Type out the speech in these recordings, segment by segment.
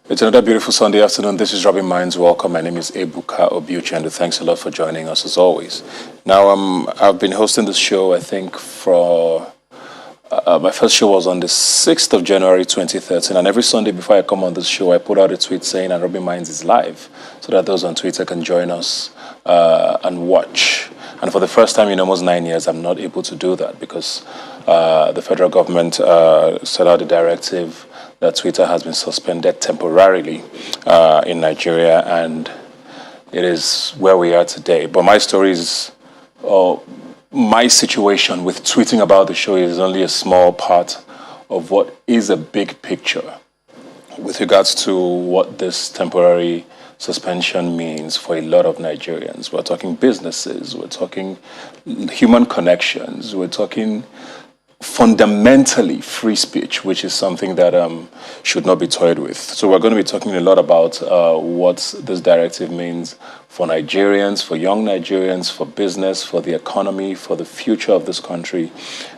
It's another beautiful Sunday afternoon. This is Rubbin Minds. Welcome. My name is Ebuka Obiuchi, and thanks a lot for joining us as always. Now, I've been hosting this show, I think, for my first show was on the 6th of January 2013, and every Sunday before I come on this show, I put out a tweet saying, and Rubbin Minds is live, so that those on Twitter can join us and watch. And for the first time in almost 9 years, I'm not able to do that because the federal government set out a directive that Twitter has been suspended temporarily in Nigeria, and it is where we are today. But my story is, my situation with tweeting about the show is only a small part of what is a big picture with regards to what this temporary suspension means for a lot of Nigerians. We're talking businesses, we're talking human connections, we're talking fundamentally free speech, which is something that should not be toyed with. So we're going to be talking a lot about what this directive means for Nigerians, for young Nigerians, for business, for the economy, for the future of this country,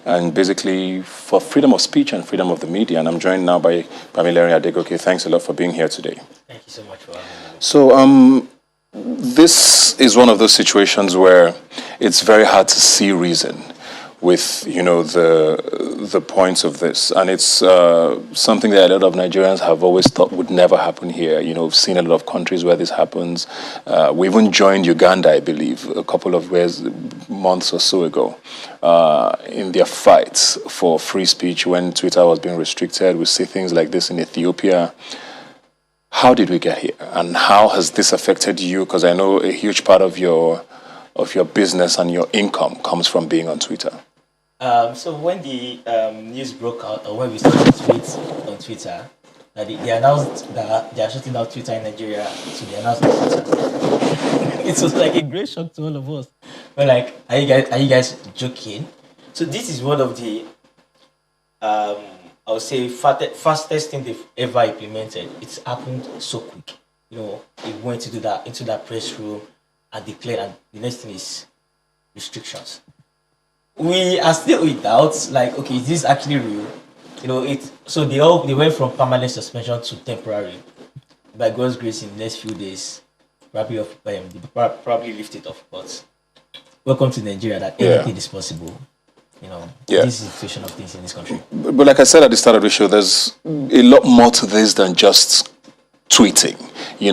and basically for freedom of speech and freedom of the media. And I'm joined now by Pamilerin Adegoke. Thanks a lot for being here today. Thank you so much for having me. So this is one of those situations where it's very hard to see reason with the points of this, and it's something that a lot of Nigerians have always thought would never happen here. We've seen a lot of countries where this happens. We even joined Uganda, I believe, a couple of months or so ago, in their fights for free speech when Twitter was being restricted. We see things like this in Ethiopia. How did we get here, and how has this affected you? Because I know a huge part of your business and your income comes from being on Twitter. So when the news broke out, or when we started tweets on Twitter, that they announced that they are shutting down Twitter in Nigeria, so they announced on Twitter. It was like a great shock to all of us. We're like, are you guys joking? So this is one of the, I would say, fastest thing they've ever implemented. It's happened so quick. It went into that press room and declared, and the next thing is restrictions. We are still in doubt, like, okay, is this actually real? So they went from permanent suspension to temporary. By God's grace, in the next few days, probably lift it off. But welcome to Nigeria, that anything is possible. This is the situation of things in this country. But like I said at the start of the show, there's a lot more to this than just tweeting.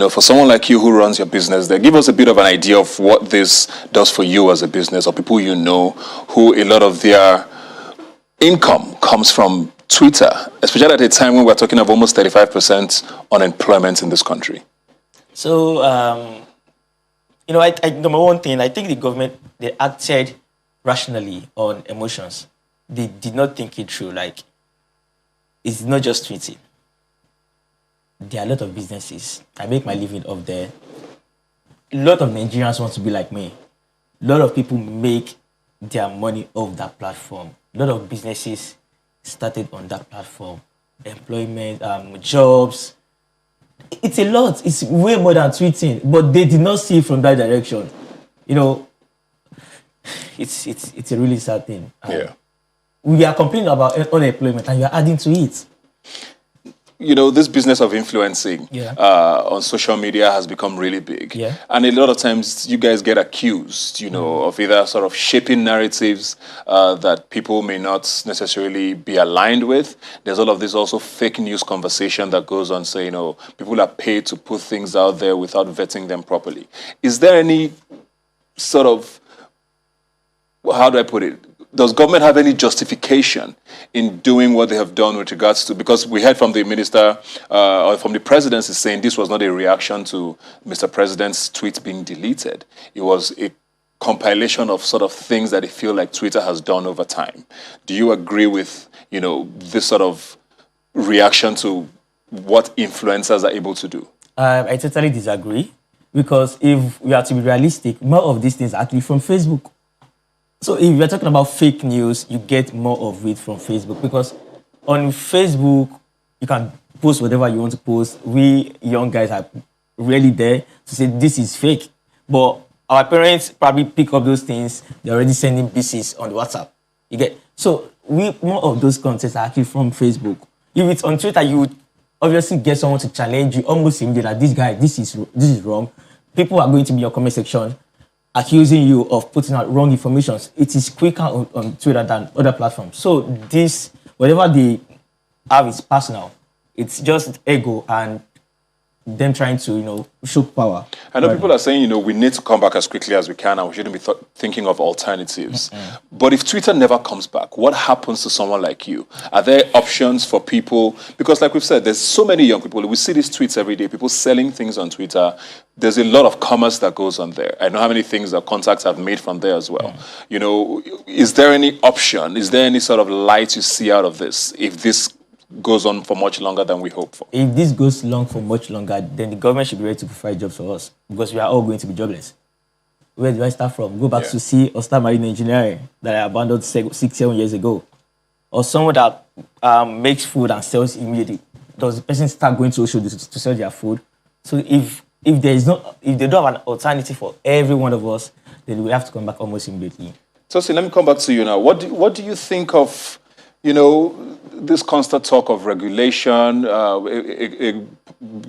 For someone like you who runs your business there, give us a bit of an idea of what this does for you as a business, or people who a lot of their income comes from Twitter, especially at a time when we're talking of almost 35% unemployment in this country. So, number one thing, I think the government, they acted rationally on emotions. They did not think it through. Like, it's not just tweeting. There are a lot of businesses. I make my living off there. A lot of Nigerians want to be like me. A lot of people make their money off that platform. A lot of businesses started on that platform. Employment, jobs. It's a lot. It's way more than tweeting. But they did not see it from that direction. It's a really sad thing. We are complaining about unemployment, and you are adding to it. This business of influencing on social media has become really big. Yeah. And a lot of times you guys get accused, of either sort of shaping narratives that people may not necessarily be aligned with. There's all of this also fake news conversation that goes on, saying, people are paid to put things out there without vetting them properly. Is there any sort of, how do I put it? Does government have any justification in doing what they have done with regards to, because we heard from the minister or from the presidency saying this was not a reaction to Mr. President's tweet being deleted. It was a compilation of sort of things that they feel like Twitter has done over time. Do you agree with, this sort of reaction to what influencers are able to do? I totally disagree, because if we are to be realistic, more of these things are actually from Facebook. So if you're talking about fake news, you get more of it from Facebook, because on Facebook, you can post whatever you want to post. We young guys are really there to say this is fake. But our parents probably pick up those things. They're already sending pieces on the WhatsApp. You get? So more of those contents are actually from Facebook. If it's on Twitter, you would obviously get someone to challenge you almost immediately that this guy, this is wrong. People are going to be in your comment section accusing you of putting out wrong information. It is quicker on Twitter than other platforms. So this, whatever they have is personal. It's just ego and them trying to, show power. I know people are saying, we need to come back as quickly as we can and we shouldn't be thinking of alternatives. But if Twitter never comes back, what happens to someone like you? Are there options for people? Because like we've said, there's so many young people. We see these tweets every day, people selling things on Twitter. There's a lot of commerce that goes on there. I know how many things that contacts have made from there as well. Is there any option? Is there any sort of light you see out of this if this goes on for much longer than we hope for? If this goes long for much longer, then the government should be ready to provide jobs for us because we are all going to be jobless. Where do I start from? Go back to C or start marine engineering that I abandoned 6-7 years ago, or someone that makes food and sells immediately. Does the person start going to social to sell their food? So if they don't have an alternative for every one of us, then we have to come back almost immediately. So, let me come back to you now. What do you think of this constant talk of regulation? A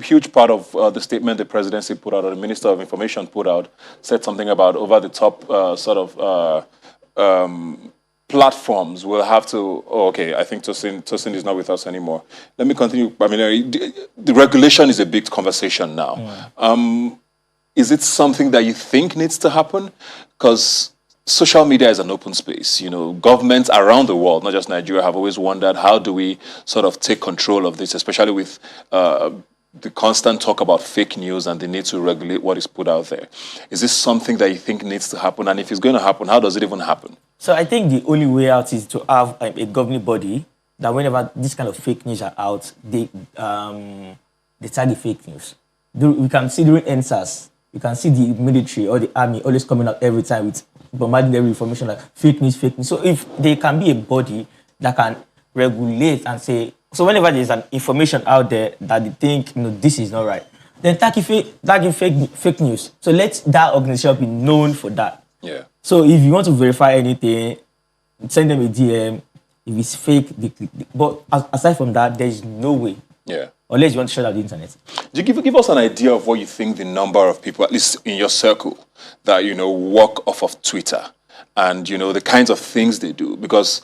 huge part of the statement the presidency put out, or the Minister of Information put out, said something about over-the-top platforms will have to... Oh, okay, I think Tosin is not with us anymore. Let me continue. The regulation is a big conversation now. Is it something that you think needs to happen? Because social media is an open space. Governments around the world, not just Nigeria, have always wondered how do we sort of take control of this, especially with the constant talk about fake news and the need to regulate what is put out there. Is this something that you think needs to happen? And if it's going to happen, how does it even happen? So I think the only way out is to have a governing body that whenever this kind of fake news are out, they target fake news. We can see during NSAS, you can see the military or the army always coming out every time with bombarding every information like fake news. So if there can be a body that can regulate and say, so whenever there's an information out there that they think, this is not right, then tag fake news. So let that organization be known for that. Yeah. So if you want to verify anything, send them a DM. If it's fake, but aside from that, there is no way. Yeah. Unless you want to shut out the internet. Do you give us an idea of what you think the number of people, at least in your circle, that, work off of Twitter and, the kinds of things they do? Because,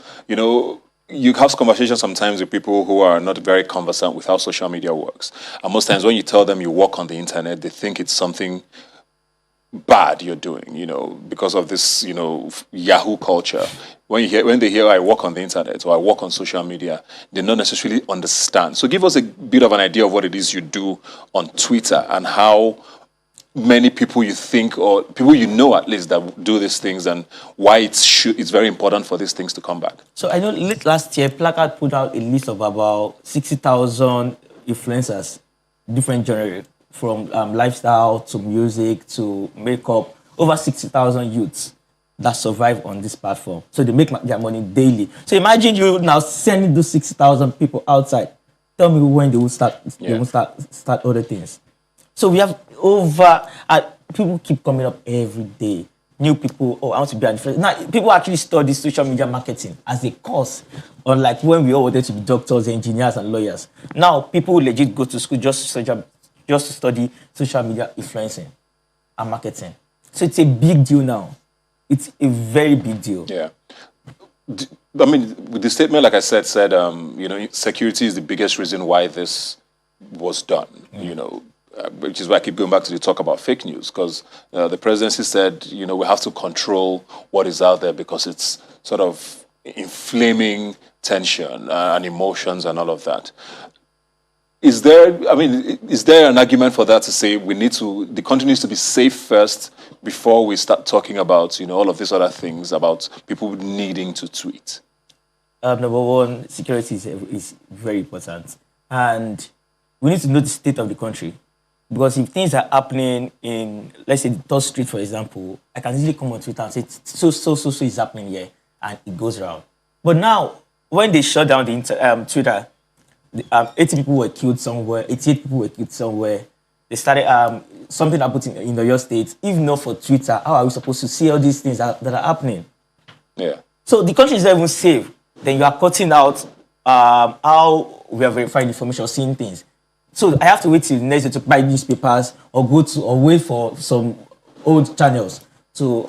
you have conversations sometimes with people who are not very conversant with how social media works. And most times when you tell them you work on the internet, they think it's something bad you're doing, because of this, Yahoo culture. When they hear I work on the internet or I work on social media, they don't necessarily understand. So give us a bit of an idea of what it is you do on Twitter and how many people you think, or people at least, that do these things, and why it's very important for these things to come back. So I know last year, Placard put out a list of about 60,000 influencers, different genres, from lifestyle to music to makeup, over 60,000 youths that survive on this platform. So they make their money daily. So imagine you now sending those 60,000 people outside. Tell me when they will start. They will start other things. So we have people keep coming up every day. New people, I want to be an influencer. Now, people actually study social media marketing as a course, unlike when we all wanted to be doctors, engineers, and lawyers. Now, people legit go to school just to study social media influencing and marketing. So it's a big deal now. It's a very big deal. Yeah. I mean, with the statement, like I said, security is the biggest reason why this was done, which is why I keep going back to the talk about fake news, because the presidency said, we have to control what is out there because it's sort of inflaming tension and emotions and all of that. Is there an argument for that to say the country needs to be safe first before we start talking about, all of these other things about people needing to tweet? Number one, security is very important. And we need to know the state of the country. Because if things are happening in, let's say, the 3rd Street, for example, I can easily come on Twitter and say, so is happening here, and it goes around. But now, when they shut down the Twitter, 80 people were killed somewhere, 88 people were killed somewhere. They started, something happened in your state. If not for Twitter, how are we supposed to see all these things that are happening? Yeah. So the country is not even safe. Then you are cutting out how we are verifying information or seeing things. So I have to wait till the next day to buy newspapers or wait for some old channels to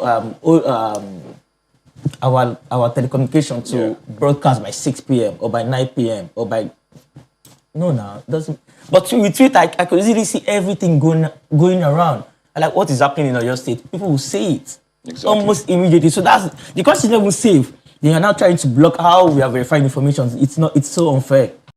our telecommunication to broadcast by 6 p.m. or by 9 p.m. or by it doesn't. But with Twitter, I could easily see everything going around. Like what is happening in your state, people will say it almost immediately. So that's because it's not even safe. They are now trying to block how we are verifying information. It's so unfair.